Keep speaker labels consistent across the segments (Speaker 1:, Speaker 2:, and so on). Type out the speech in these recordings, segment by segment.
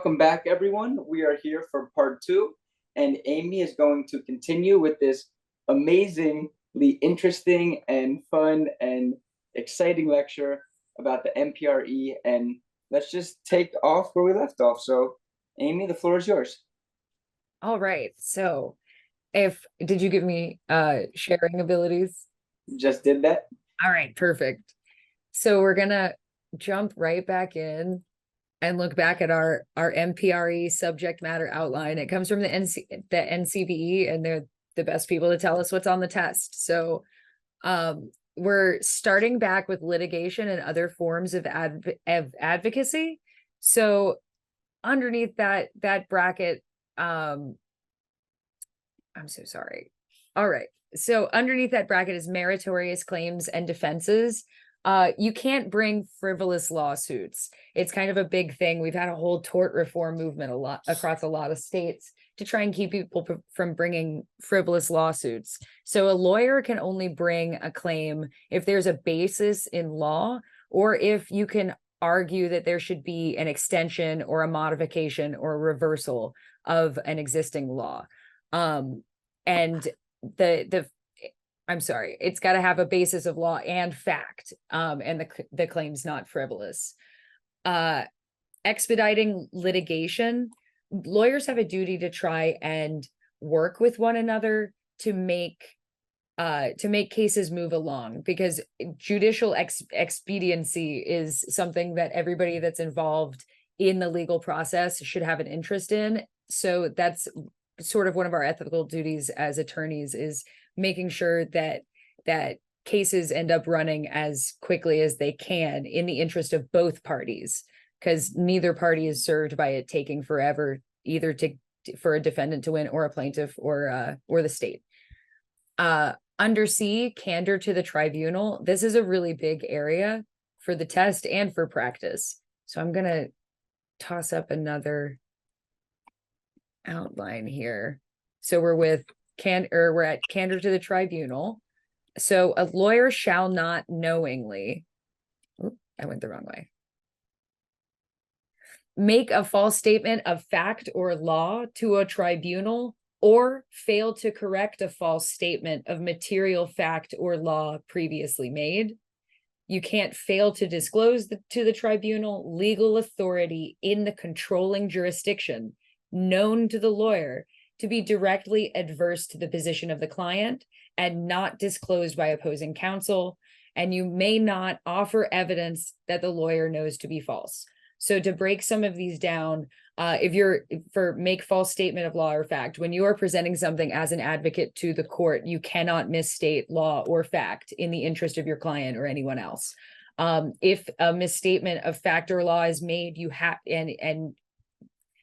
Speaker 1: Welcome back, everyone. We are here for part two, and Amy is going to continue with this amazingly interesting and fun and exciting lecture about the MPRE. And let's just take off where we left off. So, Amy, the floor is yours.
Speaker 2: All right. So if did you give me sharing abilities?
Speaker 1: Just did that.
Speaker 2: All right, perfect. So we're gonna jump right back in and look back at our MPRE subject matter outline. It comes from the NCBE, and they're the best people to tell us what's on the test. So we're starting back with litigation and other forms of advocacy. So underneath that bracket, I'm so sorry. All right. So underneath that bracket is meritorious claims and defenses. You can't bring frivolous lawsuits. It's kind of a big thing. We've had a whole tort reform movement across a lot of states to try and keep people from bringing frivolous lawsuits. So a lawyer can only bring a claim if there's a basis in law, or if you can argue that there should be an extension or a modification or a reversal of an existing law. And I'm sorry, it's got to have a basis of law and fact, and the claim's not frivolous. Expediting litigation, lawyers have a duty to try and work with one another to make cases move along, because judicial expediency is something that everybody that's involved in the legal process should have an interest in. So that's sort of one of our ethical duties as attorneys, is making sure that cases end up running as quickly as they can in the interest of both parties, because neither party is served by it taking forever, either for a defendant to win or a plaintiff or the state. Under C, candor to the tribunal. This is a really big area for the test and for practice. So I'm gonna toss up another outline here. So we're at candor to the tribunal. So a lawyer shall not knowingly, I went the wrong way, make a false statement of fact or law to a tribunal, or fail to correct a false statement of material fact or law previously made. You can't fail to disclose to the tribunal legal authority in the controlling jurisdiction known to the lawyer to be directly adverse to the position of the client and not disclosed by opposing counsel. And you may not offer evidence that the lawyer knows to be false. So to break some of these down, make false statement of law or fact, when you are presenting something as an advocate to the court, you cannot misstate law or fact in the interest of your client or anyone else. If a misstatement of fact or law is made, you have, and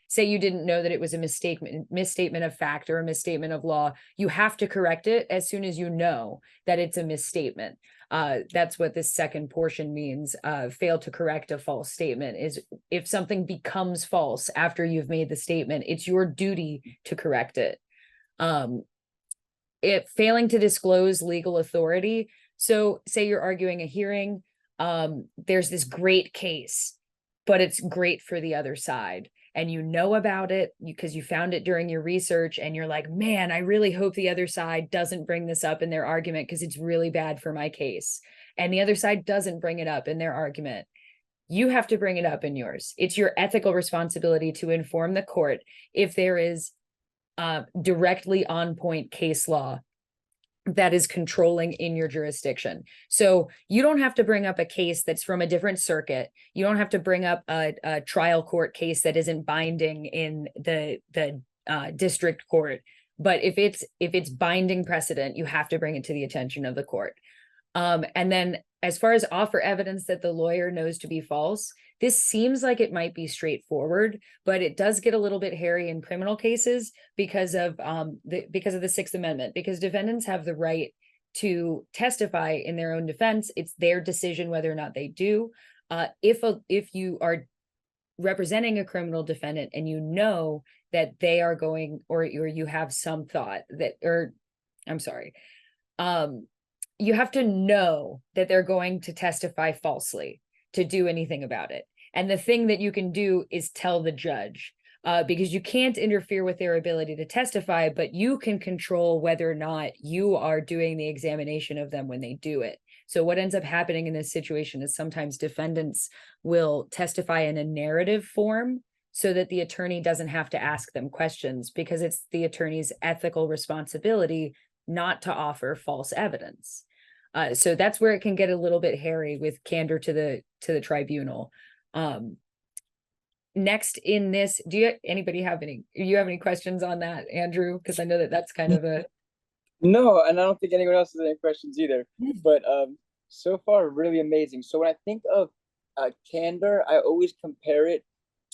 Speaker 2: say you didn't know that it was a misstatement of fact or a misstatement of law, you have to correct it as soon as you know that it's a misstatement. That's what this second portion means. Fail to correct a false statement is if something becomes false after you've made the statement, it's your duty to correct it. Failing to disclose legal authority. So say you're arguing a hearing, there's this great case, but it's great for the other side, and you know about it because you found it during your research, and you're like, man, I really hope the other side doesn't bring this up in their argument because it's really bad for my case. And the other side doesn't bring it up in their argument. You have to bring it up in yours. It's your ethical responsibility to inform the court if there is directly on point case law that is controlling in your jurisdiction. So you don't have to bring up a case that's from a different circuit. You don't have to bring up a trial court case that isn't binding in the district court. But if it's binding precedent, you have to bring it to the attention of the court. And then as far as offer evidence that the lawyer knows to be false, this seems like it might be straightforward, but it does get a little bit hairy in criminal cases because of the Sixth Amendment, because defendants have the right to testify in their own defense. It's their decision whether or not they do. If you are representing a criminal defendant and you know that they are going, or you have some thought that, you have to know that they're going to testify falsely to do anything about it. And the thing that you can do is tell the judge, because you can't interfere with their ability to testify, but you can control whether or not you are doing the examination of them when they do it. So what ends up happening in this situation is sometimes defendants will testify in a narrative form so that the attorney doesn't have to ask them questions, because it's the attorney's ethical responsibility not to offer false evidence. So that's where it can get a little bit hairy with candor to the tribunal. Next in this, anybody have any questions on that, Andrew? Because I know that's kind of a
Speaker 1: No, and I don't think anyone else has any questions either. But so far, really amazing. So when I think of candor, I always compare it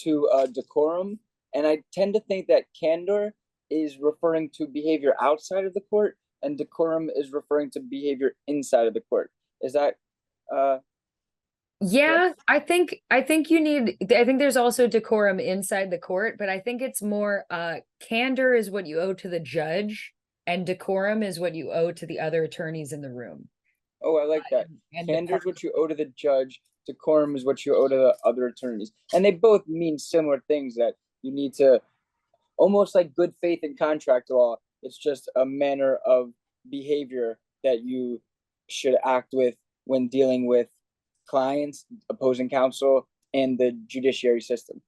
Speaker 1: to decorum, and I tend to think that candor is referring to behavior outside of the court, and decorum is referring to behavior inside of the court. Is that
Speaker 2: yeah,
Speaker 1: correct?
Speaker 2: I think there's also decorum inside the court, but I think it's more candor is what you owe to the judge, and decorum is what you owe to the other attorneys in the room.
Speaker 1: Oh, I like that.
Speaker 2: And the
Speaker 1: Candor is what you owe to the judge. Decorum is what you owe to the other attorneys, and they both mean similar things. That you need to, almost like good faith in contract law. It's just a manner of behavior that you should act with when dealing with clients, opposing counsel, and the judiciary system.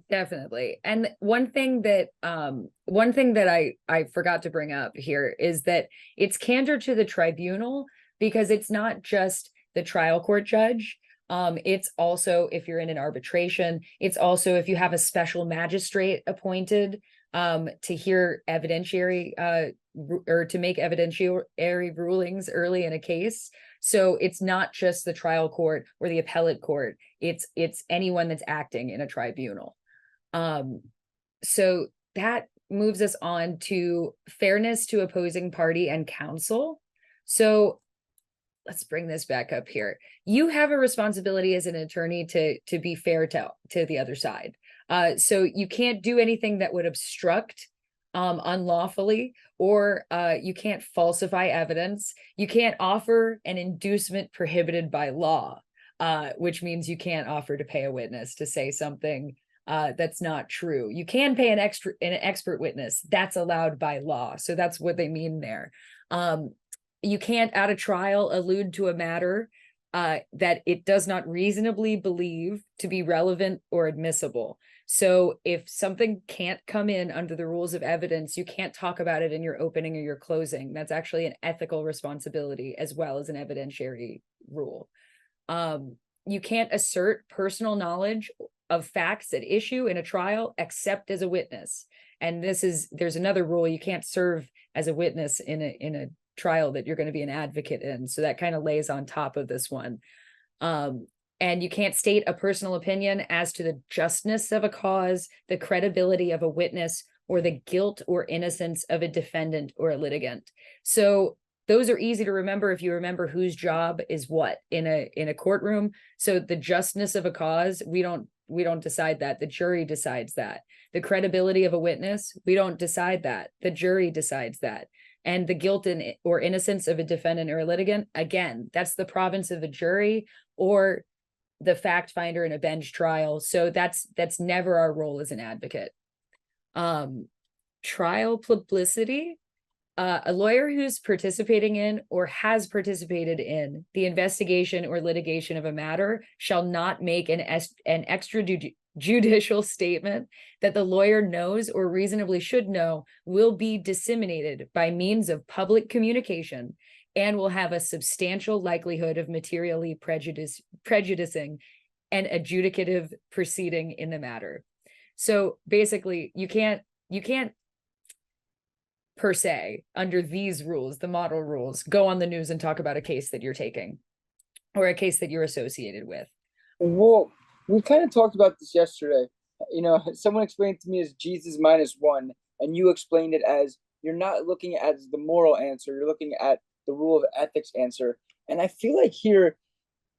Speaker 2: Definitely. And one thing that I forgot to bring up here is that it's candor to the tribunal, because it's not just the trial court judge. It's also if you're in an arbitration, it's also if you have a special magistrate appointed to hear evidentiary or to make evidentiary rulings early in a case. So it's not just the trial court or the appellate court, it's anyone that's acting in a tribunal. So that moves us on to fairness to opposing party and counsel. So let's bring this back up here. You have a responsibility as an attorney to be fair to the other side. So you can't do anything that would obstruct unlawfully, or you can't falsify evidence. You can't offer an inducement prohibited by law, which means you can't offer to pay a witness to say something that's not true. You can pay an expert witness. That's allowed by law. So that's what they mean there. You can't at a trial allude to a matter that it does not reasonably believe to be relevant or admissible. So if something can't come in under the rules of evidence, you can't talk about it in your opening or your closing. That's actually an ethical responsibility as well as an evidentiary rule. You can't assert personal knowledge of facts at issue in a trial except as a witness. And there's another rule: you can't serve as a witness in a trial that you're going to be an advocate in. So that kind of lays on top of this one. And you can't state a personal opinion as to the justness of a cause, the credibility of a witness, or the guilt or innocence of a defendant or a litigant. So those are easy to remember if you remember whose job is what in a courtroom. So the justness of a cause, we don't decide that. The jury decides that. The credibility of a witness, we don't decide that. The jury decides that. And the guilt or innocence of a defendant or a litigant, again, that's the province of the jury or the fact finder in a bench trial. So that's never our role as an advocate. Trial publicity. A lawyer who's participating in or has participated in the investigation or litigation of a matter shall not make an extrajudicial statement that the lawyer knows or reasonably should know will be disseminated by means of public communication and will have a substantial likelihood of materially prejudicing an adjudicative proceeding in the matter. So basically, you can't per se, under these rules, the model rules, go on the news and talk about a case that you're taking or a case that you're associated with.
Speaker 1: Well, we kind of talked about this yesterday. You know, someone explained to me as Jesus -1, and you explained it as you're not looking at the moral answer, you're looking at the rule of ethics answer. And I feel like here,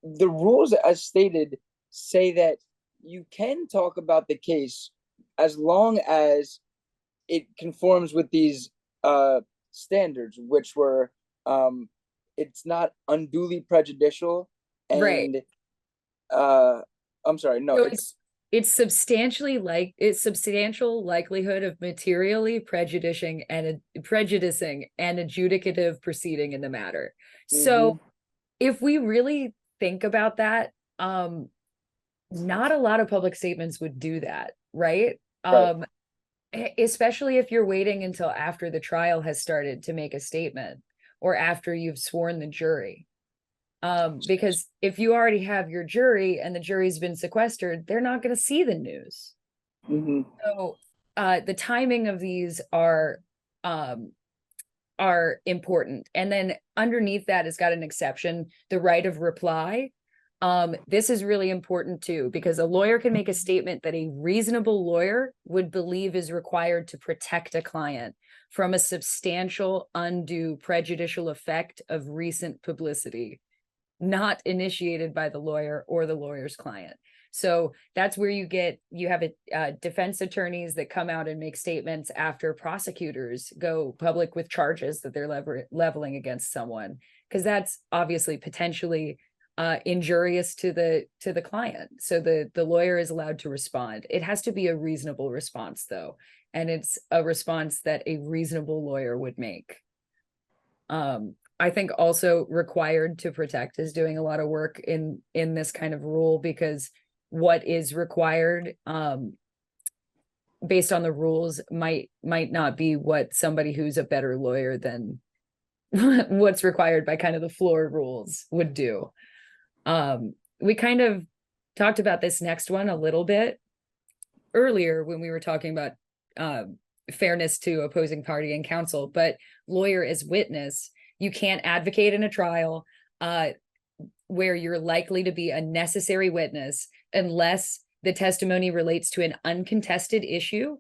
Speaker 1: the rules as stated say that you can talk about the case as long as it conforms with these standards, which were it's not unduly prejudicial
Speaker 2: Right.
Speaker 1: and I'm sorry, no,
Speaker 2: So
Speaker 1: it's
Speaker 2: it's substantial likelihood of materially prejudicing an adjudicative proceeding in the matter. So
Speaker 1: mhm,
Speaker 2: if we really think about that, not a lot of public statements would do that, right?
Speaker 1: right.
Speaker 2: Especially if you're waiting until after the trial has started to make a statement or after you've sworn the jury. Because if you already have your jury and the jury's been sequestered, they're not going to see the news.
Speaker 1: Mhm,
Speaker 2: So the timing of these um, are important. And then underneath that has got an exception, the right of reply. This is really important too, because a lawyer can make a statement that a reasonable lawyer would believe is required to protect a client from a substantial, undue, prejudicial effect of recent publicity, not initiated by the lawyer or the lawyer's client. So that's where you have defense attorneys that come out and make statements after prosecutors go public with charges that they're leveling against someone, because that's obviously potentially injurious to the client. So the lawyer is allowed to respond. It has to be a reasonable response though, and it's a response that a reasonable lawyer would make. I think also required to protect is doing a lot of work in this kind of rule, because what is required based on the rules might not be what somebody who's a better lawyer than what's required by kind of the floor rules would do. We kind of talked about this next one a little bit earlier when we were talking about fairness to opposing party and counsel, but lawyer as witness, you can't advocate in a trial where you're likely to be a necessary witness unless the testimony relates to an uncontested issue,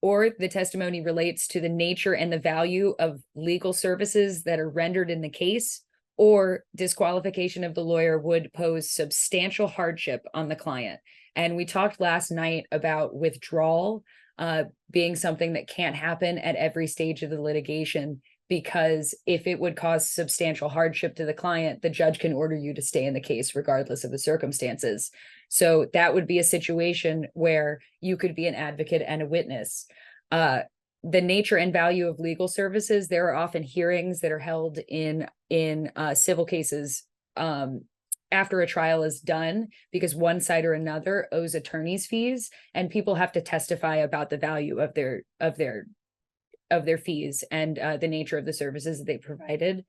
Speaker 2: or the testimony relates to the nature and the value of legal services that are rendered in the case, or disqualification of the lawyer would pose substantial hardship on the client. And we talked last night about withdrawal being something that can't happen at every stage of the litigation, because if it would cause substantial hardship to the client, the judge can order you to stay in the case regardless of the circumstances. So that would be a situation where you could be an advocate and a witness. The nature and value of legal services, there are often hearings that are held in civil cases after a trial is done, because one side or another owes attorney's fees, and people have to testify about the value of their fees and the nature of the services that they provided.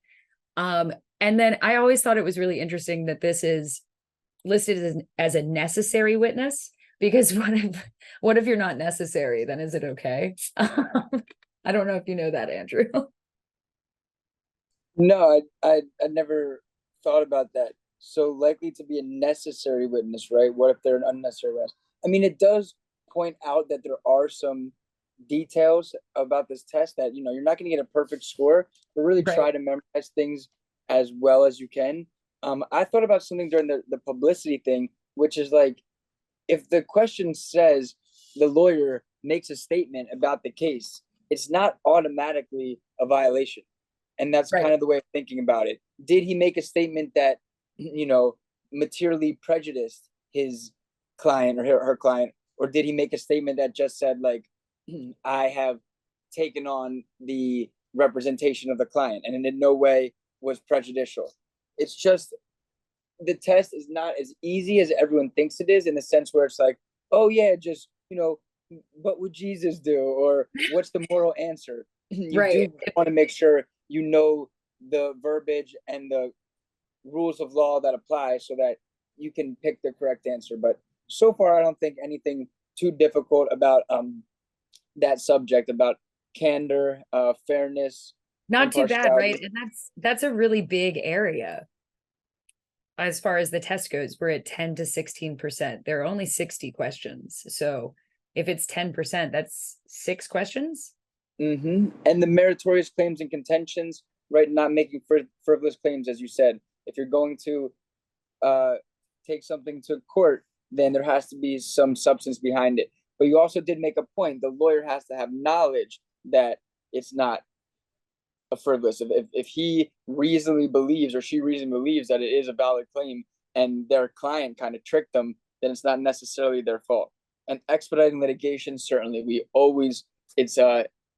Speaker 2: And then I always thought it was really interesting that this is listed as a necessary witness, because what if you're not necessary? Then is it okay? I don't know if you know that, Andrew.
Speaker 1: no, I never thought about that. So likely to be a necessary witness, right? What if they're an unnecessary witness? I mean, it does point out that there are some details about this test that, you're not going to get a perfect score, but really
Speaker 2: Right.
Speaker 1: try to memorize things as well as you can. I thought about something during the publicity thing, which is like, if the question says the lawyer makes a statement about the case, it's not automatically a violation. And that's
Speaker 2: Right.
Speaker 1: kind of the way of thinking about it. Did he make a statement that, materially prejudiced his client or her client? Or did he make a statement that just said, like, I have taken on the representation of the client and in no way was prejudicial? It's just the test is not as easy as everyone thinks it is, in the sense where it's like, oh yeah, just, what would Jesus do, or what's the moral answer? You
Speaker 2: Right.
Speaker 1: do want to make sure you know the verbiage and the rules of law that apply so that you can pick the correct answer. But so far I don't think anything too difficult about that subject, about candor, fairness,
Speaker 2: Not too bad, right?
Speaker 1: impartiality.
Speaker 2: And that's a really big area as far as the test goes. We're at 10 to 16%. There are only 60 questions. So if it's 10%, that's 6 questions.
Speaker 1: And the meritorious claims and contentions, right? Not making frivolous claims, as you said. If you're going to uh, take something to court, then there has to be some substance behind it. But you also did make a point. The lawyer has to have knowledge that it's not a frivolous. If he reasonably believes, or she reasonably believes, that it is a valid claim, and their client kind of tricked them then it's not necessarily their fault. And expediting litigation, certainly, it's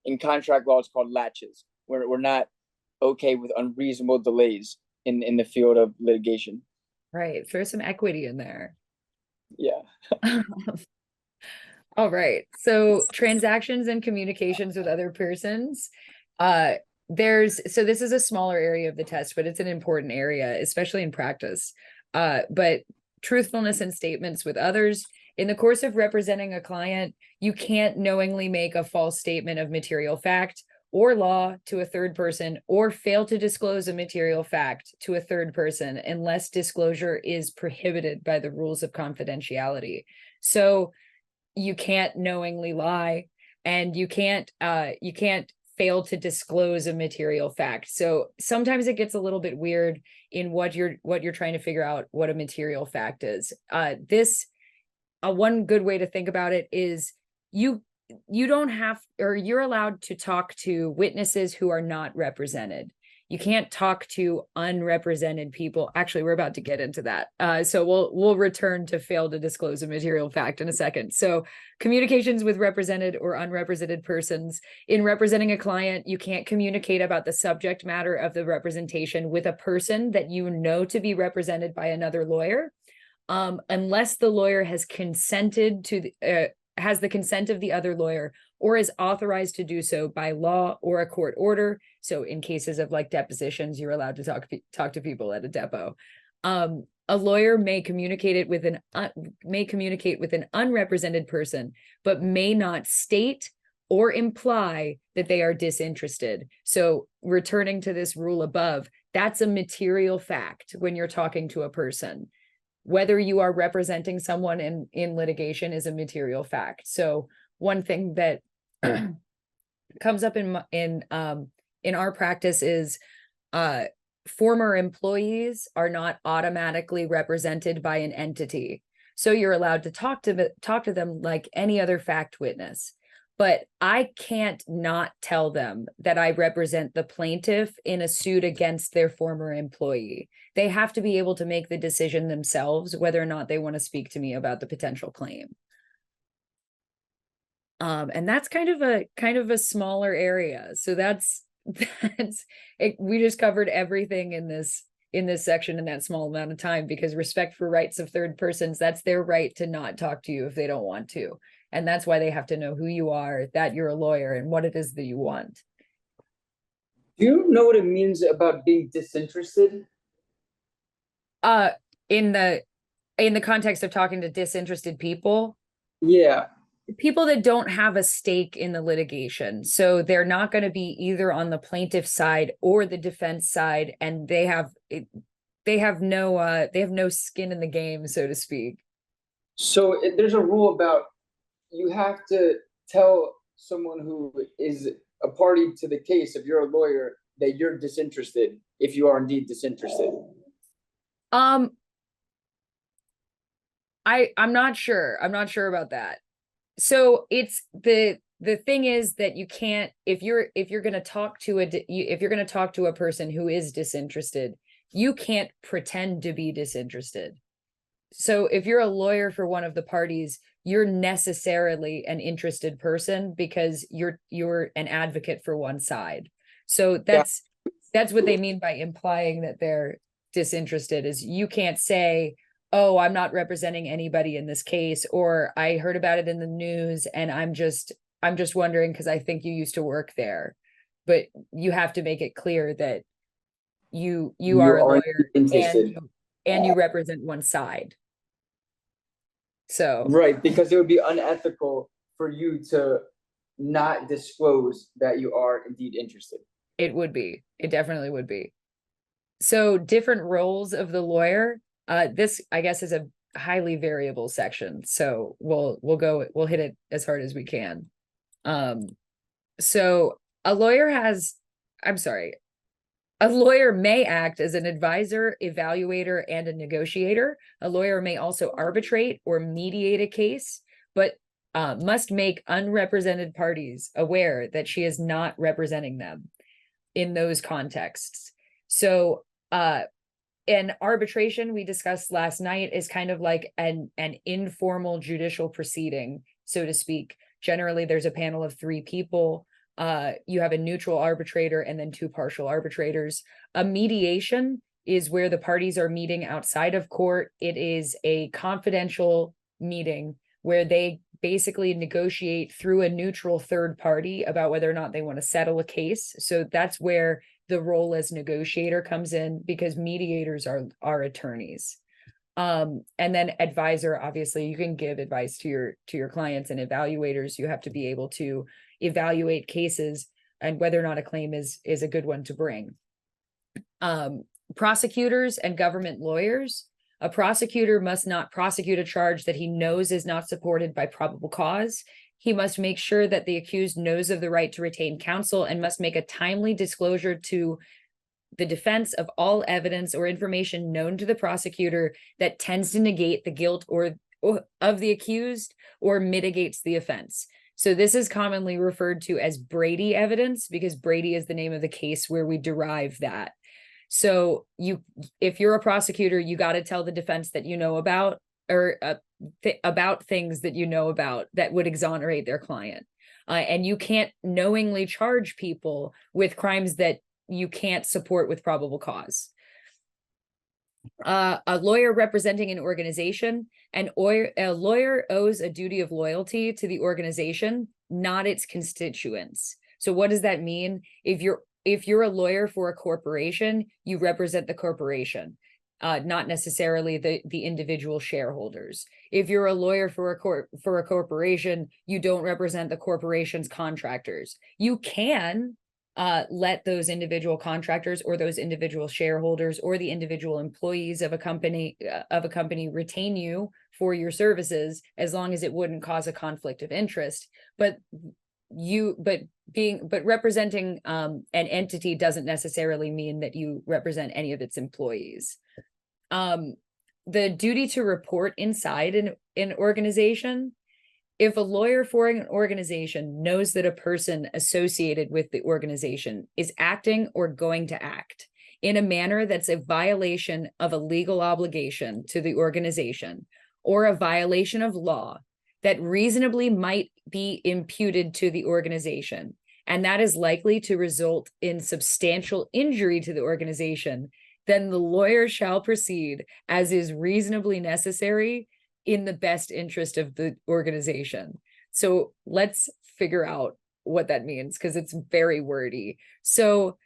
Speaker 1: in contract law, it's called latches. We're not okay with unreasonable delays in the field of litigation.
Speaker 2: Right. Throw some equity in there.
Speaker 1: Yeah.
Speaker 2: All right. So transactions and communications with other persons. This is a smaller area of the test, but it's an important area, especially in practice. But truthfulness in statements with others. In the course of representing a client, you can't knowingly make a false statement of material fact or law to a third person, or fail to disclose a material fact to a third person unless disclosure is prohibited by the rules of confidentiality. So you can't knowingly lie, and you can't fail to disclose a material fact. So sometimes it gets a little bit weird in what you're trying to figure out what a material fact is. One good way to think about it is you don't have, or you're allowed to talk to witnesses who are not represented. You can't talk to unrepresented people. Actually, we're about to get into that. So we'll return to fail to disclose a material fact in a second. So communications with represented or unrepresented persons. In representing a client, you can't communicate about the subject matter of the representation with a person that you know to be represented by another lawyer, unless the lawyer has consented to has the consent of the other lawyer, or is authorized to do so by law or a court order. So in cases of like depositions, you're allowed to talk to people at a depo. A lawyer may communicate with an unrepresented person, but may not state or imply that they are disinterested. So returning to this rule above, that's a material fact when you're talking to a person. Whether you are representing someone in litigation is a material fact. So one thing that comes up in our practice is former employees are not automatically represented by an entity. So you're allowed to talk to them like any other fact witness. But I can't not tell them that I represent the plaintiff in a suit against their former employee. They have to be able to make the decision themselves whether or not they want to speak to me about the potential claim. And that's kind of a smaller area. So that's it. We just covered everything in this section in that small amount of time, because respect for rights of third persons, that's their right to not talk to you if they don't want to. And that's why they have to know who you are, that you're a lawyer, and what it is that you want.
Speaker 1: Do you know what it means about being disinterested?
Speaker 2: In the context of talking to disinterested people?
Speaker 1: Yeah.
Speaker 2: People that don't have a stake in the litigation. So they're not going to be either on the plaintiff side or the defense side, and they have no skin in the game, so to speak.
Speaker 1: So there's a rule about you have to tell someone who is a party to the case, if you're a lawyer, that you're disinterested, if you are indeed disinterested.
Speaker 2: I'm not sure. I'm not sure about that. So it's the thing is that you can't, if you're going to talk to a person who is disinterested, you can't pretend to be disinterested. So if you're a lawyer for one of the parties, you're necessarily an interested person because you're an advocate for one side. So that's what they mean by implying that they're disinterested, is you can't say, oh, I'm not representing anybody in this case, or I heard about it in the news and I'm just wondering because I think you used to work there. But you have to make it clear that you are a lawyer and you represent one side. So
Speaker 1: right, because it would be unethical for you to not disclose that you are indeed interested.
Speaker 2: It would be. It definitely would be. So different roles of the lawyer. This, I guess, is a highly variable section. So we'll hit it as hard as we can. So a lawyer may act as an advisor, evaluator, and a negotiator. A lawyer may also arbitrate or mediate a case, but must make unrepresented parties aware that she is not representing them in those contexts. So an arbitration we discussed last night is kind of like an informal judicial proceeding, so to speak. Generally, there's a panel of 3 people. You have a neutral arbitrator and then 2 partial arbitrators. A mediation is where the parties are meeting outside of court. It is a confidential meeting where they basically negotiate through a neutral third party about whether or not they want to settle a case. So that's where the role as negotiator comes in, because mediators are attorneys. And then advisor, obviously you can give advice to your clients, and evaluators, you have to be able to evaluate cases and whether or not a claim is a good one to bring. Prosecutors and government lawyers. A prosecutor must not prosecute a charge that he knows is not supported by probable cause. He must make sure that the accused knows of the right to retain counsel and must make a timely disclosure to the defense of all evidence or information known to the prosecutor that tends to negate the guilt or of the accused or mitigates the offense. So this is commonly referred to as Brady evidence, because Brady is the name of the case where we derive that. So if you're a prosecutor, you got to tell the defense that you know about, or about things that you know about that would exonerate their client. And you can't knowingly charge people with crimes that you can't support with probable cause. A lawyer representing an organization, a lawyer owes a duty of loyalty to the organization, not its constituents. So what does that mean? If you're a lawyer for a corporation, you represent the corporation, not necessarily the individual shareholders. If you're a lawyer for a corporation, you don't represent the corporation's contractors. You can let those individual contractors or those individual shareholders or the individual employees of a company retain you for your services, as long as it wouldn't cause a conflict of interest. But representing an entity doesn't necessarily mean that you represent any of its employees. The duty to report inside an organization. If a lawyer for an organization knows that a person associated with the organization is acting or going to act in a manner that's a violation of a legal obligation to the organization, or a violation of law that reasonably might be imputed to the organization, and that is likely to result in substantial injury to the organization, then the lawyer shall proceed as is reasonably necessary in the best interest of the organization. So let's figure out what that means, because it's very wordy. So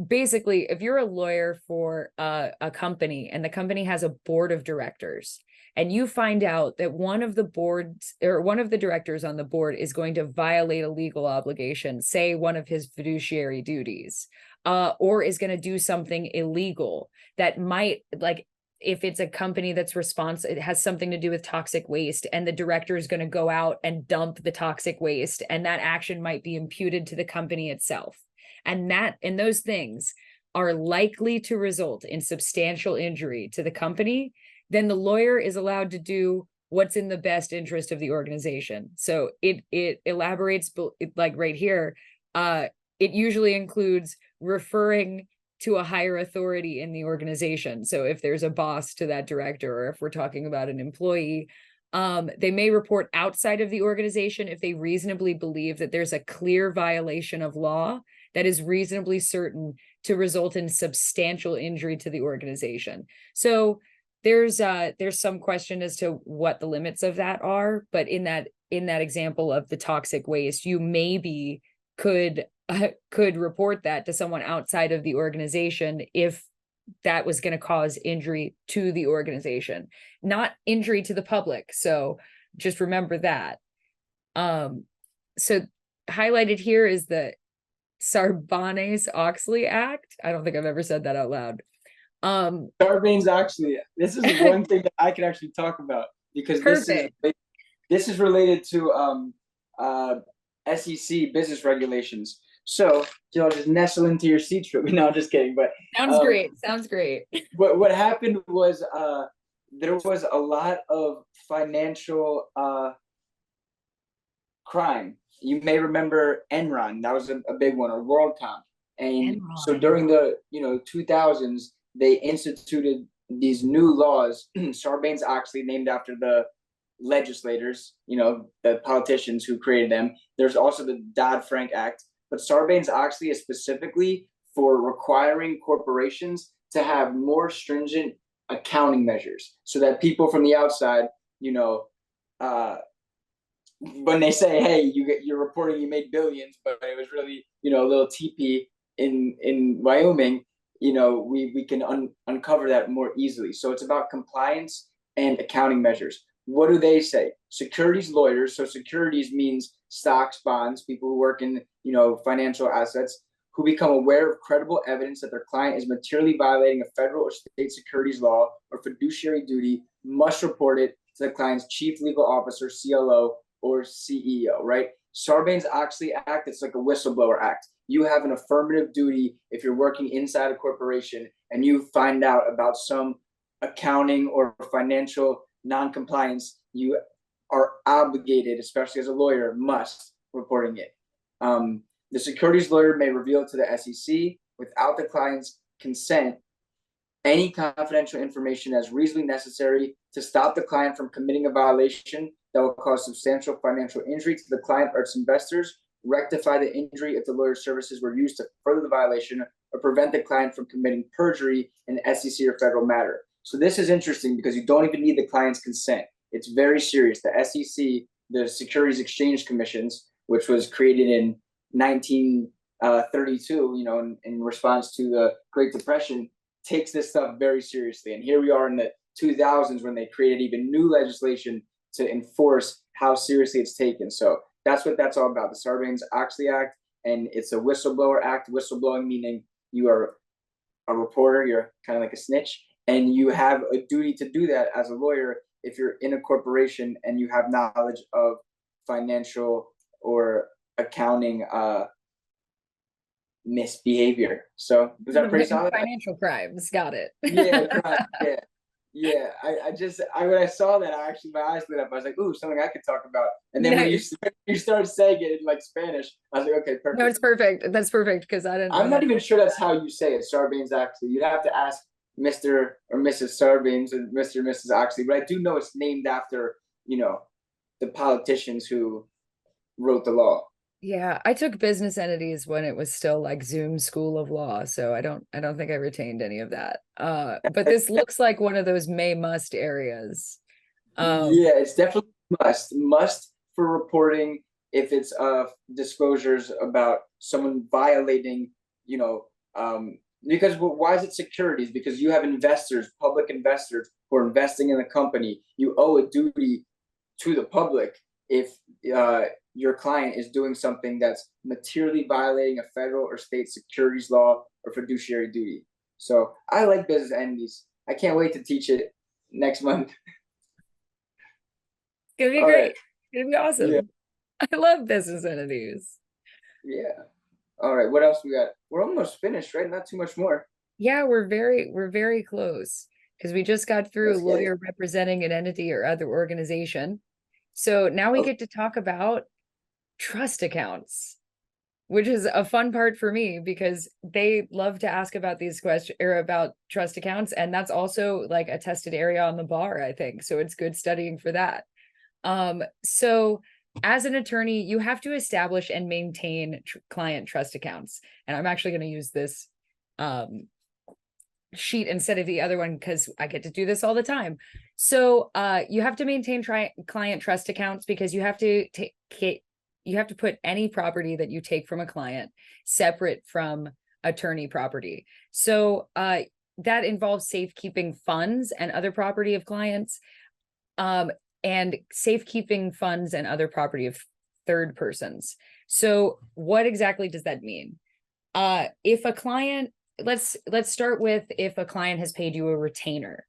Speaker 2: basically, if you're a lawyer for a company and the company has a board of directors, and you find out that one of the boards or one of the directors on the board is going to violate a legal obligation, say one of his fiduciary duties, or is going to do something illegal that might, like, if it's a company that's responsible, it has something to do with toxic waste, and the director is going to go out and dump the toxic waste, and that action might be imputed to the company itself. And those things are likely to result in substantial injury to the company, then the lawyer is allowed to do what's in the best interest of the organization. So it elaborates, like right here, it usually includes referring to a higher authority in the organization. So if there's a boss to that director, or if we're talking about an employee, they may report outside of the organization if they reasonably believe that there's a clear violation of law that is reasonably certain to result in substantial injury to the organization. So there's some question as to what the limits of that are, but in that example of the toxic waste, you maybe could report that to someone outside of the organization if that was going to cause injury to the organization, not injury to the public. So just remember that. So highlighted here is the Sarbanes-Oxley Act. I don't think I've ever said that out loud.
Speaker 1: Sarbanes-Oxley. This is one thing that I can actually talk about, because this is related to SEC business regulations. So you'll just nestle into your seats for me. No, I'm just kidding. But
Speaker 2: sounds great.
Speaker 1: What happened was there was a lot of financial crime. You may remember Enron. That was a big one, or WorldCom. And so during the 2000s, they instituted these new laws. Sarbanes-Oxley, named after the legislators, the politicians who created them. There's also the Dodd-Frank Act, but Sarbanes-Oxley is specifically for requiring corporations to have more stringent accounting measures so that people from the outside, when they say, hey, you're reporting you made billions, but it was really, a little teepee in Wyoming, we can uncover that more easily. So it's about compliance and accounting measures. What do they say? Securities lawyers, so securities means stocks, bonds, people who work in, financial assets, who become aware of credible evidence that their client is materially violating a federal or state securities law or fiduciary duty, must report it to the client's chief legal officer, CLO, or CEO, right? Sarbanes-Oxley Act, it's like a whistleblower act. You have an affirmative duty if you're working inside a corporation and you find out about some accounting or financial non-compliance, you are obligated, especially as a lawyer, must reporting it. The securities lawyer may reveal to the SEC without the client's consent any confidential information as reasonably necessary to stop the client from committing a violation that will cause substantial financial injury to the client or its investors, rectify the injury if the lawyer's services were used to further the violation, or prevent the client from committing perjury in an SEC or federal matter. So this is interesting because you don't even need the client's consent. It's very serious. The SEC, the Securities Exchange Commissions, which was created in 1932, in response to the Great Depression, takes this stuff very seriously. And here we are in the 2000s when they created even new legislation to enforce how seriously it's taken. So that's what that's all about, the Sarbanes-Oxley Act. And it's a whistleblower act, whistleblowing meaning you are a reporter, you're kind of like a snitch, and you have a duty to do that as a lawyer if you're in a corporation and you have knowledge of financial or accounting misbehavior. So was that pretty solid?
Speaker 2: Financial crimes, got it.
Speaker 1: Yeah. When I saw that, my eyes lit up. I was like, ooh, something I could talk about. And then nice. When you started saying it in like Spanish, I was like, okay, perfect.
Speaker 2: No, it's perfect. That's perfect because
Speaker 1: I'm not even sure that's how you say it, Sarbanes-Oxley. You'd have to ask Mr. or Mrs. Sarbanes or Mr. and Mrs. Oxley, but I do know it's named after, the politicians who wrote the law.
Speaker 2: Yeah, I took business entities when it was still like Zoom School of Law, so I don't think I retained any of that. But this looks like one of those must areas.
Speaker 1: Yeah, it's definitely must for reporting if it's disclosures about someone violating, because why is it securities? Because you have investors, public investors who are investing in the company. You owe a duty to the public if your client is doing something that's materially violating a federal or state securities law or fiduciary duty. So I like business entities. I can't wait to teach it next month.
Speaker 2: It's gonna be great. It's gonna be awesome. Yeah. I love business entities.
Speaker 1: Yeah. All right. What else we got? We're almost finished, right? Not too much more.
Speaker 2: Yeah, we're very close because we just got through lawyer representing an entity or other organization. So now we get to talk about trust accounts, which is a fun part for me because they love to ask about these questions or about trust accounts. And that's also like a tested area on the bar, I think. So it's good studying for that. So as an attorney, you have to establish and maintain client trust accounts. And I'm actually going to use this sheet instead of the other one because I get to do this all the time. So you have to maintain client trust accounts because you have to put any property that you take from a client separate from attorney property. So that involves safekeeping funds and other property of clients, and safekeeping funds and other property of third persons. So what exactly does that mean? If a client, let's start with if a client has paid you a retainer.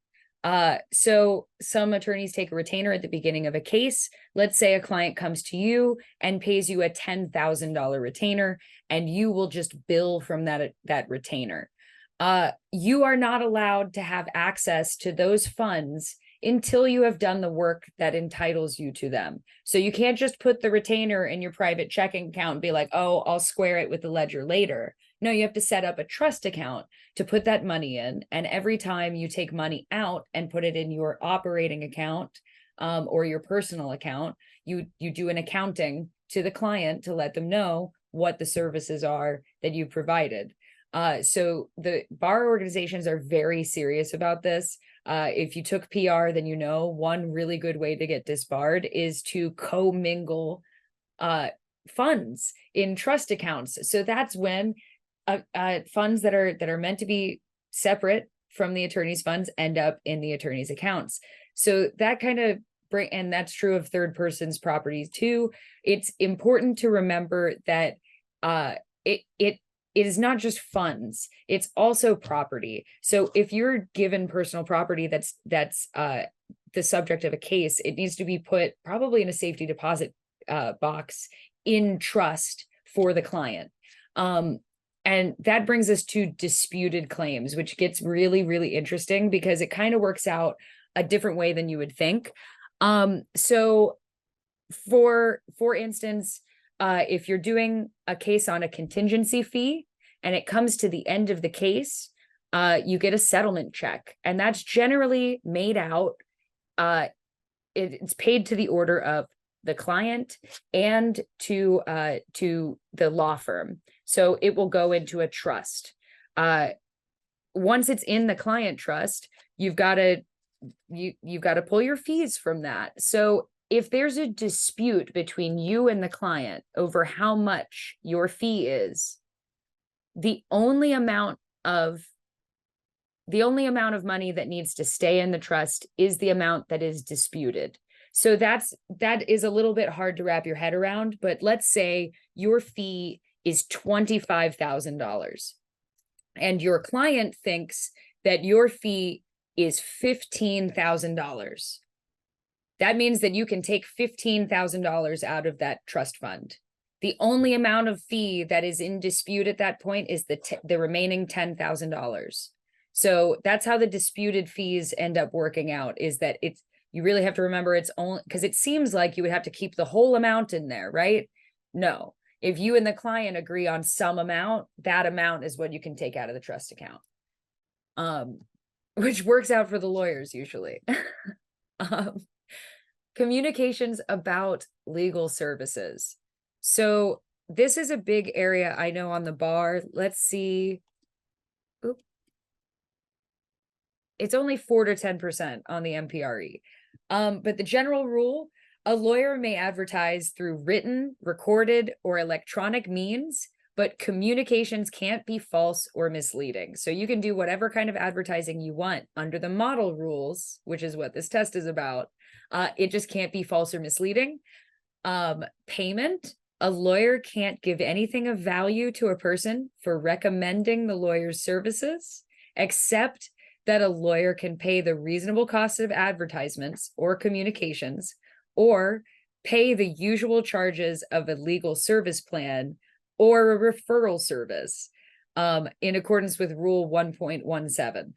Speaker 2: So some attorneys take a retainer at the beginning of a case. Let's say a client comes to you and pays you a $10,000 retainer, and you will just bill from that retainer. You are not allowed to have access to those funds until you have done the work that entitles you to them. So you can't just put the retainer in your private checking account and be like, oh, I'll square it with the ledger later. No, you have to set up a trust account to put that money in. And every time you take money out and put it in your operating account, or your personal account, you do an accounting to the client to let them know what the services are that you provided. So the bar organizations are very serious about this. If you took PR, then you know one really good way to get disbarred is to commingle funds in trust accounts. So that's when funds that are meant to be separate from the attorney's funds end up in the attorney's accounts. So that kind of and that's true of third person's properties too. It's important to remember that it is not just funds, it's also property. So if you're given personal property that's the subject of a case, it needs to be put probably in a safety deposit box in trust for the client. And that brings us to disputed claims, which gets really, really interesting because it kind of works out a different way than you would think. So for instance, if you're doing a case on a contingency fee and it comes to the end of the case, you get a settlement check, and that's generally made out. It's paid to the order of the client and to the law firm. So it will go into a trust. Once it's in the client trust, you've got to pull your fees from that. So if there's a dispute between you and the client over how much your fee is, the only amount of money that needs to stay in the trust is the amount that is disputed. So that is a little bit hard to wrap your head around, but let's say your fee is $25,000 and your client thinks that your fee is $15,000. That means that you can take $15,000 out of that trust fund. The only amount of fee that is in dispute at that point is the remaining $10,000. So that's how the disputed fees end up working out, is that you really have to remember it's only because it seems like you would have to keep the whole amount in there, right? No, if you and the client agree on some amount, that amount is what you can take out of the trust account, which works out for the lawyers usually. Communications about legal services. So this is a big area I know on the bar. Let's see. Oop. It's only 4 to 10% on the MPRE. But the general rule, a lawyer may advertise through written, recorded, or electronic means, but communications can't be false or misleading. So you can do whatever kind of advertising you want under the model rules, which is what this test is about. It just can't be false or misleading. Payment, a lawyer can't give anything of value to a person for recommending the lawyer's services, except that a lawyer can pay the reasonable cost of advertisements or communications, or pay the usual charges of a legal service plan or a referral service, in accordance with Rule 1.17.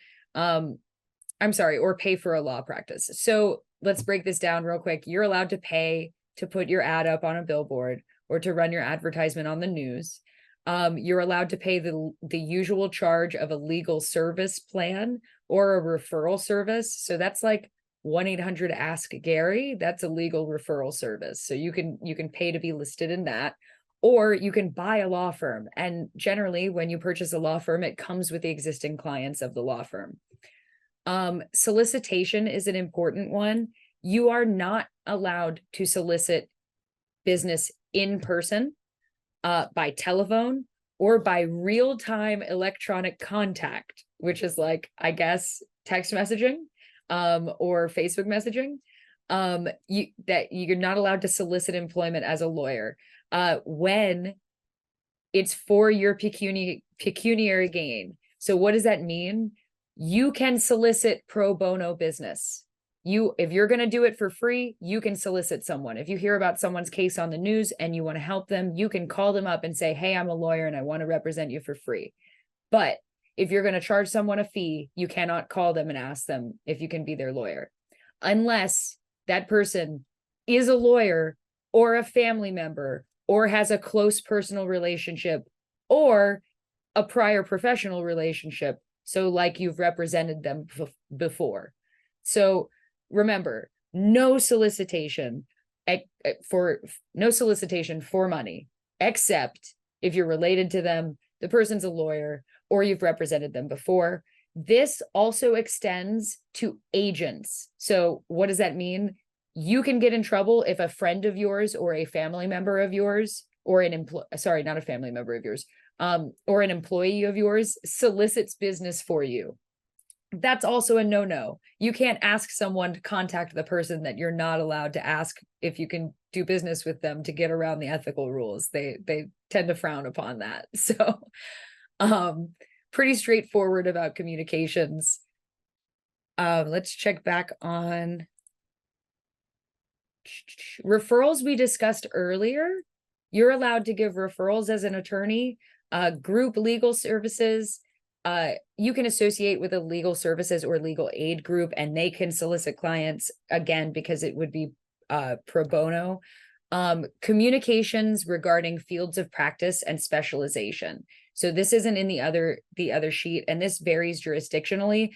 Speaker 2: I'm sorry, or pay for a law practice. So let's break this down real quick. You're allowed to pay to put your ad up on a billboard or to run your advertisement on the news. You're allowed to pay the usual charge of a legal service plan or a referral service. So that's like 1-800-ASK-GARY. That's a legal referral service. So you can pay to be listed in that, or you can buy a law firm. And generally, when you purchase a law firm, it comes with the existing clients of the law firm. Solicitation is an important one. You are not allowed to solicit business in person, by telephone, or by real-time electronic contact, which is like, I guess, text messaging, or Facebook messaging. You're not allowed to solicit employment as a lawyer when it's for your pecuniary gain. So what does that mean? You can solicit pro bono business. If you're going to do it for free, you can solicit someone. If you hear about someone's case on the news and you want to help them, you can call them up and say, hey, I'm a lawyer and I want to represent you for free. But if you're going to charge someone a fee, you cannot call them and ask them if you can be their lawyer, unless that person is a lawyer or a family member or has a close personal relationship or a prior professional relationship. So like you've represented them before. So remember, no solicitation for money, except if you're related to them, the person's a lawyer, or you've represented them before. This also extends to agents. So what does that mean? You can get in trouble if a friend of yours or a family member of yours, or not a family member of yours, or an employee of yours solicits business for you. That's also a no-no. You can't ask someone to contact the person that you're not allowed to ask if you can do business with them to get around the ethical rules. They tend to frown upon that. So pretty straightforward about communications. Let's check back on referrals we discussed earlier. You're allowed to give referrals as an attorney, group legal services. You can associate with a legal services or legal aid group, and they can solicit clients, again, because it would be pro bono. Communications regarding fields of practice and specialization. So this isn't in the other sheet, and this varies jurisdictionally.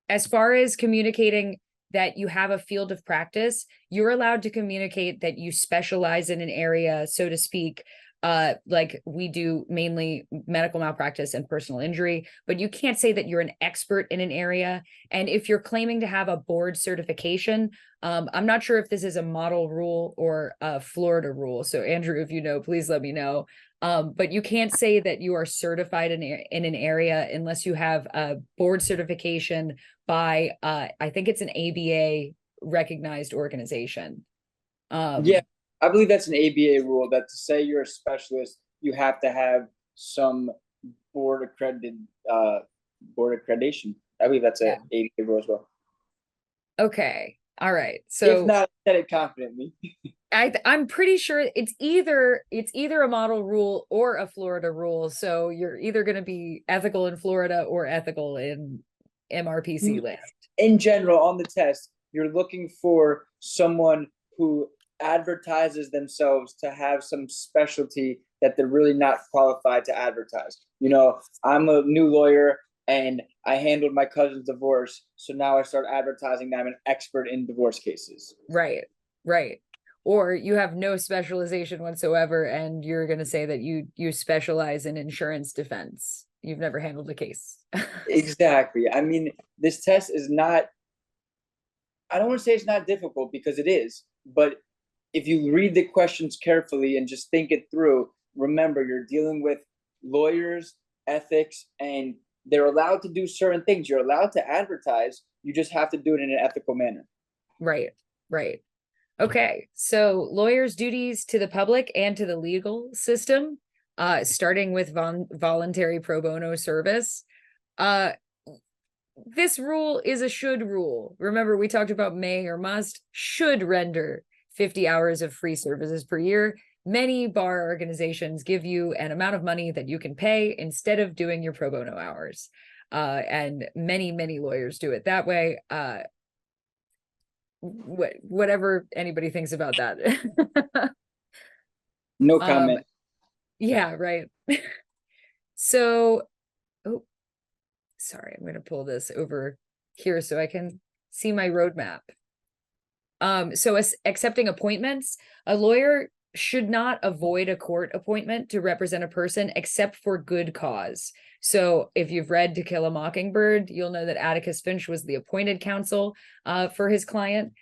Speaker 2: As far as communicating that you have a field of practice, you're allowed to communicate that you specialize in an area, so to speak, like we do mainly medical malpractice and personal injury, but you can't say that you're an expert in an area. And if you're claiming to have a board certification, I'm not sure if this is a model rule or a Florida rule. So Andrew, if you know, please let me know. But you can't say that you are certified in an area unless you have a board certification by, I think it's an ABA recognized organization.
Speaker 1: Yeah, I believe that's an ABA rule that to say you're a specialist, you have to have some board accreditation. I believe that's an ABA rule as well.
Speaker 2: Okay. All right. So
Speaker 1: if not, I said it confidently.
Speaker 2: I'm pretty sure it's either a model rule or a Florida rule. So you're either going to be ethical in Florida or ethical in MRPC list.
Speaker 1: In general, on the test, you're looking for someone who advertises themselves to have some specialty that they're really not qualified to advertise. You know, I'm a new lawyer and I handled my cousin's divorce, so now I start advertising that I'm an expert in divorce cases.
Speaker 2: Right. Or you have no specialization whatsoever, and you're going to say that you specialize in insurance defense. You've never handled a case.
Speaker 1: Exactly. I mean, this test is not, I don't want to say it's not difficult, because it is, but if you read the questions carefully and just think it through, remember, you're dealing with lawyers, ethics, and they're allowed to do certain things. You're allowed to advertise. You just have to do it in an ethical manner.
Speaker 2: Right. Okay. So lawyers' duties to the public and to the legal system, starting with voluntary pro bono service. This rule is a should rule. Remember, we talked about may or must. Should render 50 hours of free services per year. Many bar organizations give you an amount of money that you can pay instead of doing your pro bono hours. And many lawyers do it that way. Whatever anybody thinks about that.
Speaker 1: No comment.
Speaker 2: Yeah, right. So, oh, sorry, I'm going to pull this over here so I can see my roadmap. So accepting appointments, a lawyer should not avoid a court appointment to represent a person except for good cause. So if you've read To Kill a Mockingbird, you'll know that Atticus Finch was the appointed counsel for his client.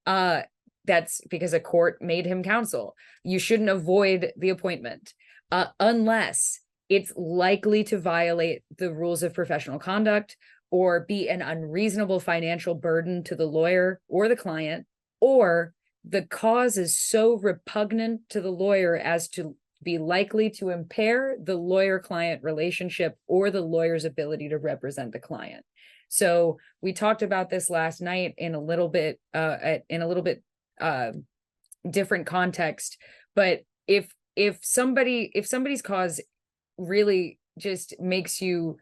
Speaker 2: That's because a court made him counsel. You shouldn't avoid the appointment unless it's likely to violate the rules of professional conduct or be an unreasonable financial burden to the lawyer or the client, or the cause is so repugnant to the lawyer as to be likely to impair the lawyer-client relationship or the lawyer's ability to represent the client. So we talked about this last night in a little bit different context, but if somebody's cause really just makes you,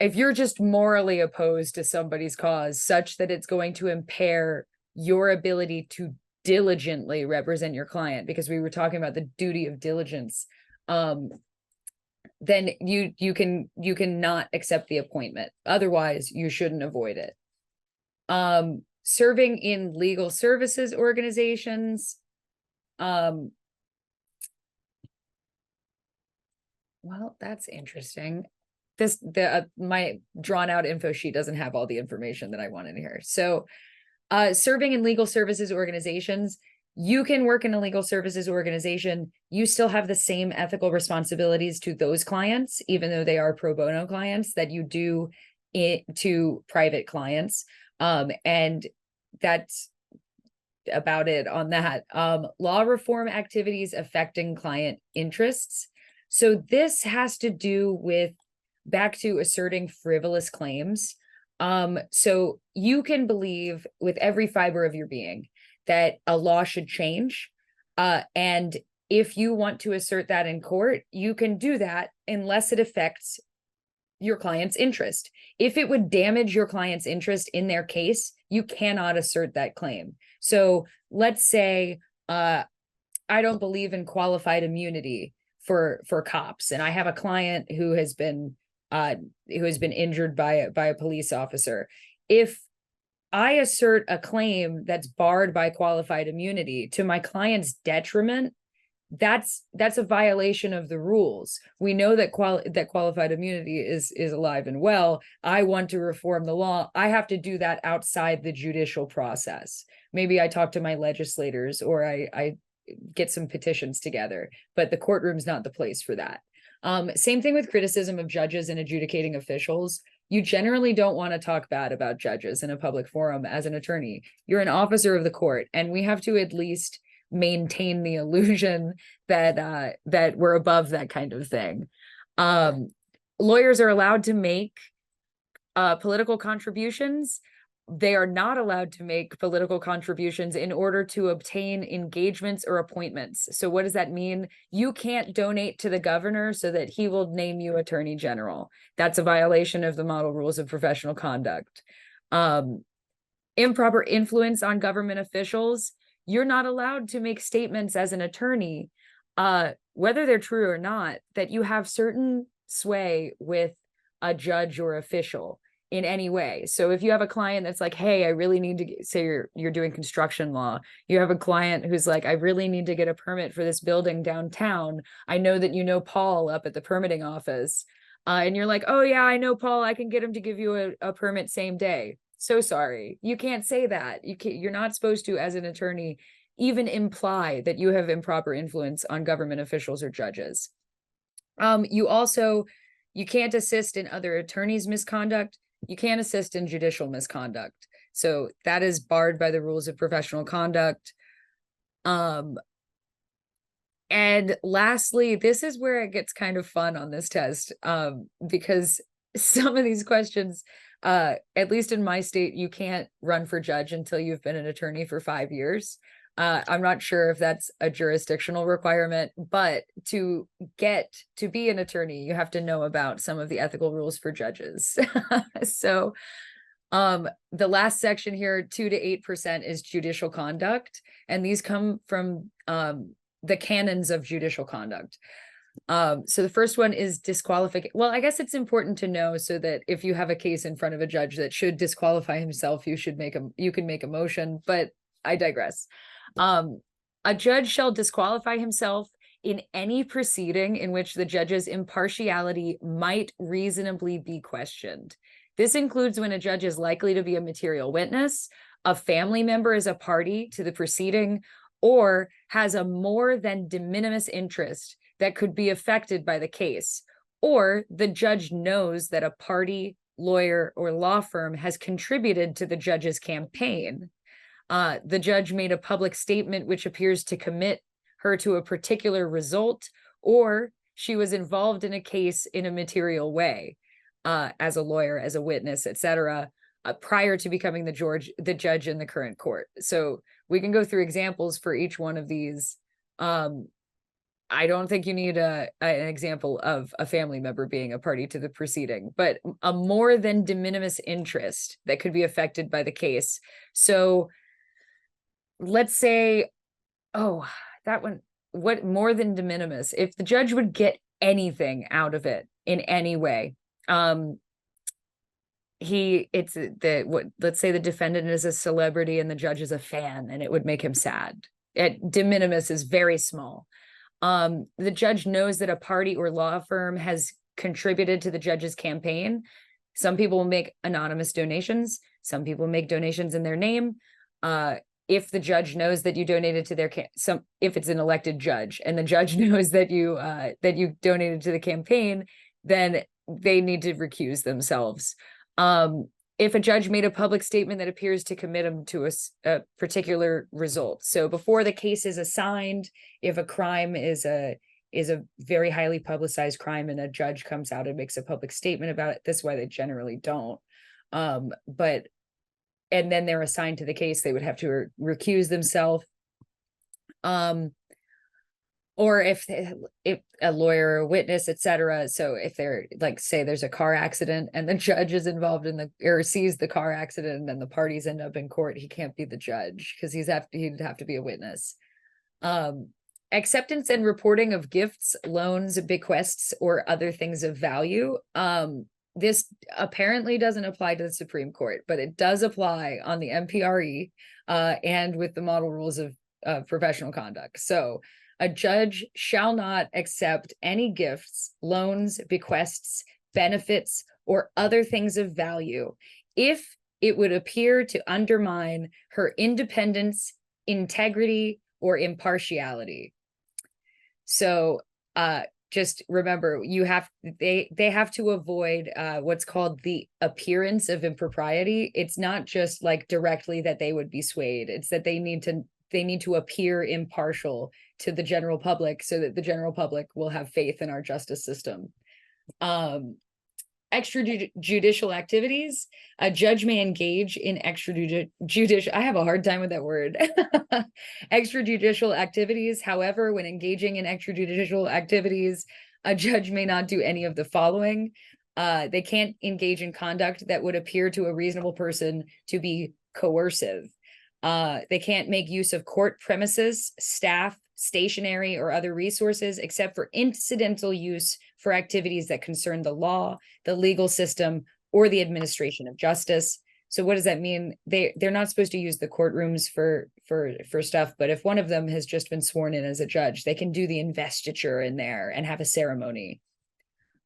Speaker 2: if you're just morally opposed to somebody's cause such that it's going to impair your ability to diligently represent your client, because we were talking about the duty of diligence, then you can not accept the appointment. Otherwise, you shouldn't avoid it. Serving in legal services organizations. Well, that's interesting. My drawn out info sheet doesn't have all the information that I wanted here. So, serving in legal services organizations, you can work in a legal services organization. You still have the same ethical responsibilities to those clients, even though they are pro bono clients, that you do to private clients. And that's about it on that. Law reform activities affecting client interests. So this has to do with back to asserting frivolous claims. So you can believe with every fiber of your being that a law should change. And if you want to assert that in court, you can do that unless it affects your client's interest. If it would damage your client's interest in their case, you cannot assert that claim. So let's say I don't believe in qualified immunity for cops, and I have a client who has been injured by a police officer. If I assert a claim that's barred by qualified immunity to my client's detriment, that's a violation of the rules. We know that qualified immunity is alive and well. I want to reform the law. I have to do that outside the judicial process. Maybe I talk to my legislators, or I get some petitions together, but the courtroom's not the place for that. Same thing with criticism of judges and adjudicating officials. You generally don't want to talk bad about judges in a public forum as an attorney. You're an officer of the court, and we have to at least maintain the illusion that we're above that kind of thing. Lawyers are allowed to make political contributions. They are not allowed to make political contributions in order to obtain engagements or appointments. So what does that mean? You can't donate to the governor so that he will name you attorney general. That's a violation of the model rules of professional conduct. Improper influence on government officials. You're not allowed to make statements as an attorney, whether they're true or not, that you have certain sway with a judge or official in any way. So if you have a client that's like, hey, I really need to say you're doing construction law. You have a client who's like, I really need to get a permit for this building downtown. I know that you know Paul up at the permitting office. And you're like, oh yeah, I know Paul. I can get him to give you a permit same day. So sorry. You can't say that. You're not supposed to, as an attorney, even imply that you have improper influence on government officials or judges. You can't assist in other attorneys' misconduct. You can't assist in judicial misconduct. So that is barred by the rules of professional conduct. And lastly, this is where it gets kind of fun on this test, because some of these questions, at least in my state, you can't run for judge until you've been an attorney for 5 years. I'm not sure if that's a jurisdictional requirement, but to get to be an attorney, you have to know about some of the ethical rules for judges. So the last section here, 2 to 8% is judicial conduct. And these come from the canons of judicial conduct. So the first one is disqualification. Well, I guess it's important to know so that if you have a case in front of a judge that should disqualify himself, you can make a motion, but I digress. A judge shall disqualify himself in any proceeding in which the judge's impartiality might reasonably be questioned. This includes when a judge is likely to be a material witness, a family member is a party to the proceeding, or has a more than de minimis interest that could be affected by the case, or the judge knows that a party, lawyer, or law firm has contributed to the judge's campaign. The judge made a public statement which appears to commit her to a particular result, or she was involved in a case in a material way, as a lawyer, as a witness, etc., prior to becoming the judge in the current court. So we can go through examples for each one of these. I don't think you need an example of a family member being a party to the proceeding, but a more than de minimis interest that could be affected by the case. So let's say, oh, that one, what more than de minimis? If the judge would get anything out of it in any way, it's the what, let's say the defendant is a celebrity and the judge is a fan, and it would make him sad. De minimis is very small. The judge knows that a party or law firm has contributed to the judge's campaign. Some people will make anonymous donations. Some people make donations in their name. If the judge knows that you donated to their if it's an elected judge and the judge knows that you donated to the campaign, then they need to recuse themselves. If a judge made a public statement that appears to commit them to a particular result. So before the case is assigned, if a crime is a very highly publicized crime and a judge comes out and makes a public statement about it, this is why they generally don't. And then they're assigned to the case, they would have to recuse themselves. Or if a lawyer or a witness, etc. So if they're like, say there's a car accident and the judge is involved in or sees the car accident and then the parties end up in court, he can't be the judge because he'd have to be a witness. Acceptance and reporting of gifts, loans, bequests, or other things of value. This apparently doesn't apply to the Supreme Court, but it does apply on the MPRE and with the model rules of professional conduct. So a judge shall not accept any gifts, loans, bequests, benefits, or other things of value if it would appear to undermine her independence, integrity, or impartiality. So just remember, they have to avoid what's called the appearance of impropriety. It's not just like directly that they would be swayed. It's that they need to appear impartial to the general public so that the general public will have faith in our justice system. Extrajudicial activities. A judge may engage in extrajudicial, I have a hard time with that word. Extrajudicial activities. However, when engaging in extrajudicial activities, a judge may not do any of the following. They can't engage in conduct that would appear to a reasonable person to be coercive. They can't make use of court premises, staff, stationery, or other resources except for incidental use for activities that concern the law, the legal system, or the administration of justice. So what does that mean? They're not supposed to use the courtrooms for stuff, but if one of them has just been sworn in as a judge, they can do the investiture in there and have a ceremony.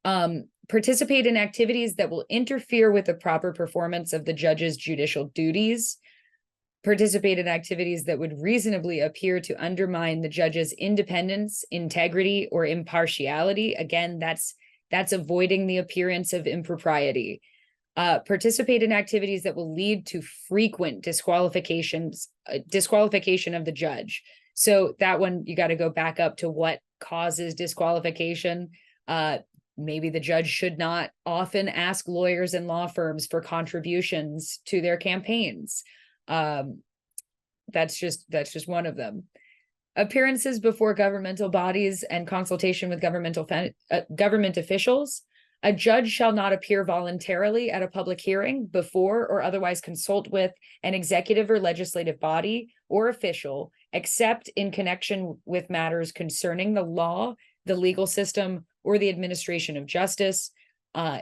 Speaker 2: Participate in activities that will interfere with the proper performance of the judge's judicial duties. Participate in activities that would reasonably appear to undermine the judge's independence, integrity, or impartiality. Again, that's avoiding the appearance of impropriety. Participate in activities that will lead to frequent disqualification of the judge. So that one, you got to go back up to what causes disqualification. Maybe the judge should not often ask lawyers and law firms for contributions to their campaigns. That's just one of them. Appearances before governmental bodies and consultation with government officials. A judge shall not appear voluntarily at a public hearing before or otherwise consult with an executive or legislative body or official, except in connection with matters concerning the law, the legal system, or the administration of justice.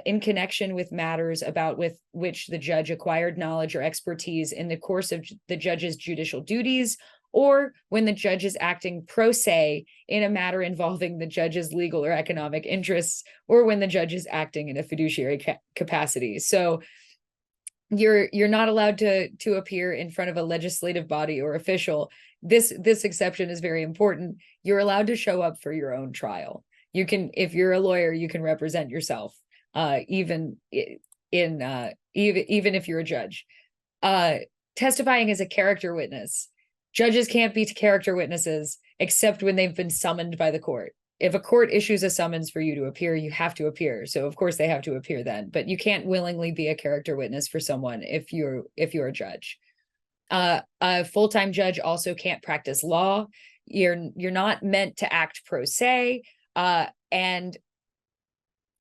Speaker 2: In connection with matters about with which the judge acquired knowledge or expertise in the course of the judge's judicial duties, or when the judge is acting pro se in a matter involving the judge's legal or economic interests, or when the judge is acting in a fiduciary capacity. So you're not allowed to appear in front of a legislative body or official. This exception is very important. You're allowed to show up for your own trial. You can, if you're a lawyer, you can represent yourself. Even if you're a judge. Testifying as a character witness. Judges can't be character witnesses except when they've been summoned by the court. If a court issues a summons for you to appear, you have to appear. So of course they have to appear then, but you can't willingly be a character witness for someone if you're a judge. A full-time judge also can't practice law. You're not meant to act pro se, and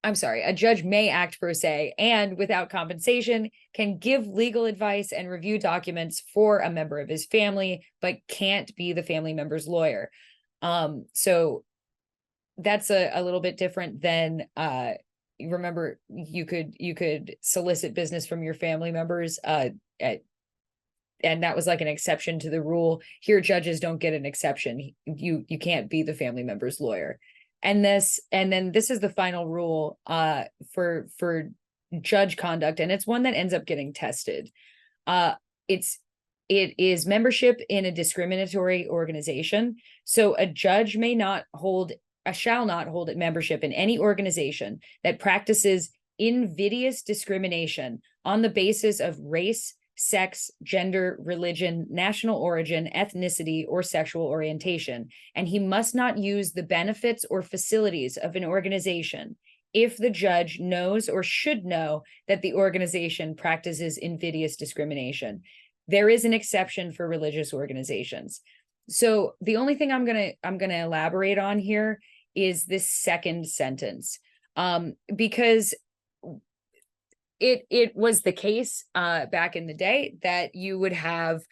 Speaker 2: I'm sorry, a judge may act pro se and without compensation can give legal advice and review documents for a member of his family, but can't be the family member's lawyer. So that's a little bit different than remember you could solicit business from your family members and that was like an exception to the rule. Here judges don't get an exception. You can't be the family member's lawyer. And then this is the final rule for judge conduct, and it's one that ends up getting tested. It is membership in a discriminatory organization. So a judge shall not hold membership in any organization that practices invidious discrimination on the basis of race, sex, gender, religion, national origin, ethnicity, or sexual orientation. And he must not use the benefits or facilities of an organization if the judge knows or should know that the organization practices invidious discrimination. There is an exception for religious organizations. So the only thing I'm gonna elaborate on here is this second sentence, because it was the case back in the day that you would have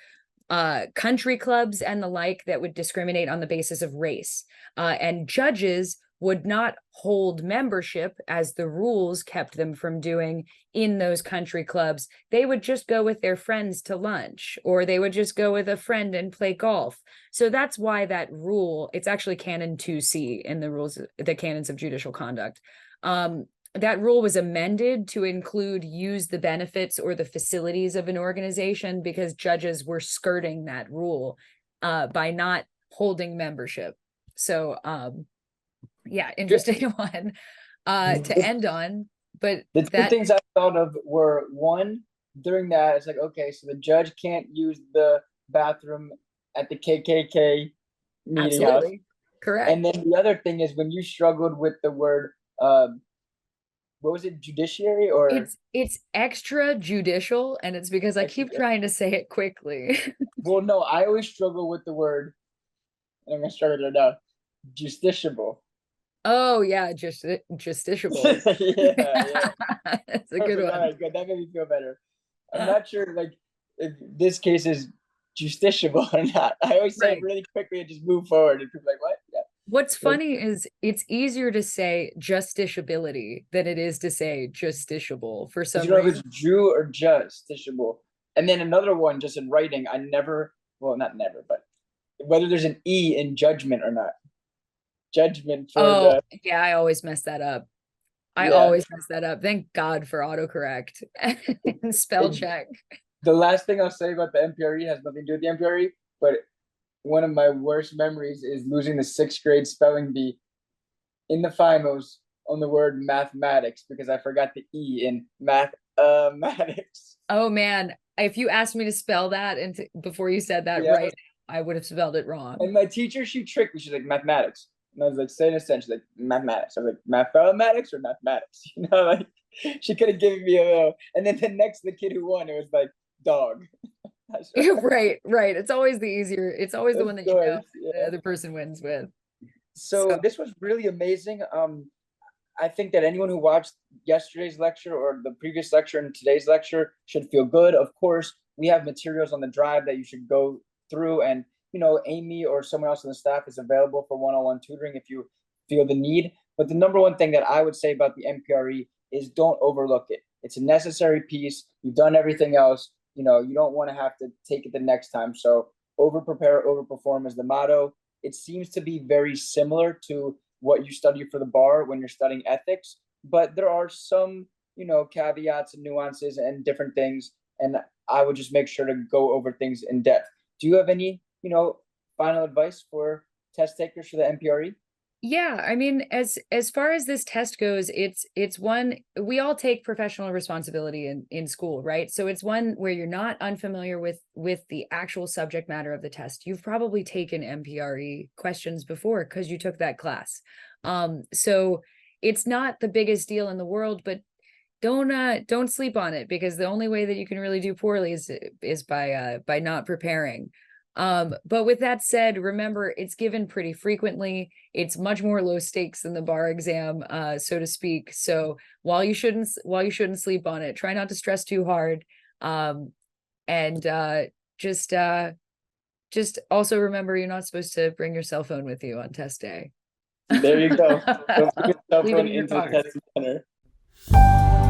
Speaker 2: country clubs and the like that would discriminate on the basis of race, and judges would not hold membership, as the rules kept them from doing, in those country clubs. They would just go with their friends to lunch, or they would just go with a friend and play golf. So that's why that rule, it's actually canon 2C in the rules, the canons of judicial conduct. That rule was amended to include use the benefits or the facilities of an organization, because judges were skirting that rule by not holding membership. So yeah, interesting one to end on. But
Speaker 1: The two things I thought of were, one, during that, it's like, okay, so the judge can't use the bathroom at the KKK meeting house.
Speaker 2: Absolutely correct.
Speaker 1: And then the other thing is when you struggled with the word, what was it, judiciary, or
Speaker 2: it's extrajudicial, and it's because I keep trying to say it quickly.
Speaker 1: well, no, I always struggle with the word, and I'm gonna struggle it now, justiciable.
Speaker 2: Oh yeah, justiciable.
Speaker 1: Yeah.
Speaker 2: That's a
Speaker 1: Perfect.
Speaker 2: good one.
Speaker 1: All right, good. That made me feel better. I'm not sure, like, if this case is justiciable or not. I always say it really quickly and just move forward, and people are like, what? Yeah.
Speaker 2: What's funny is it's easier to say justiciability than it is to say justiciable for some
Speaker 1: You know if
Speaker 2: reason.
Speaker 1: it's Jew or justiciable. And then another one, just in writing, I never, well, not never, but whether there's an E in judgment or not. Judgment for the
Speaker 2: yeah, I always mess that up. I
Speaker 1: yeah.
Speaker 2: always mess that up. Thank God for autocorrect and spell check.
Speaker 1: The last thing I'll say about the MPRE has nothing to do with the MPRE, but one of my worst memories is losing the 6th grade spelling bee in the finals on the word mathematics because I forgot the E in mathematics.
Speaker 2: Oh man, if you asked me to spell that and before you said that right, I would have spelled it wrong.
Speaker 1: And my teacher, she tricked me. She's like, mathematics. And I was like, say in a sentence, like, mathematics. I was like, mathematics or mathematics? You know, like, she could have given me a little. And then the kid who won, it was like, dog.
Speaker 2: Right. It's always the easier. It's always the one that you know the other person wins with.
Speaker 1: So this was really amazing. I think that anyone who watched yesterday's lecture or the previous lecture and today's lecture should feel good. Of course, we have materials on the drive that you should go through, and Amy or someone else on the staff is available for one-on-one tutoring if you feel the need. But the number one thing that I would say about the MPRE is don't overlook it. It's a necessary piece. You've done everything else. You don't want to have to take it the next time. So over prepare, over perform is the motto. It seems to be very similar to what you study for the bar when you're studying ethics, but there are some, caveats and nuances and different things. And I would just make sure to go over things in depth. Do you have any, final advice for test takers for the MPRE?
Speaker 2: Yeah, I mean, as far as this test goes, it's one we all take professional responsibility in school, right? So it's one where you're not unfamiliar with the actual subject matter of the test. You've probably taken MPRE questions before because you took that class. So it's not the biggest deal in the world, but don't sleep on it, because the only way that you can really do poorly is by not preparing. But with that said, remember it's given pretty frequently. It's much more low stakes than the bar exam, so to speak. So while you shouldn't sleep on it, try not to stress too hard. And just also remember you're not supposed to bring your cell phone with you on test day.
Speaker 1: There you go. Don't bring your cell
Speaker 2: Leave it
Speaker 1: phone
Speaker 2: in your
Speaker 1: into the
Speaker 2: car.
Speaker 1: testing center.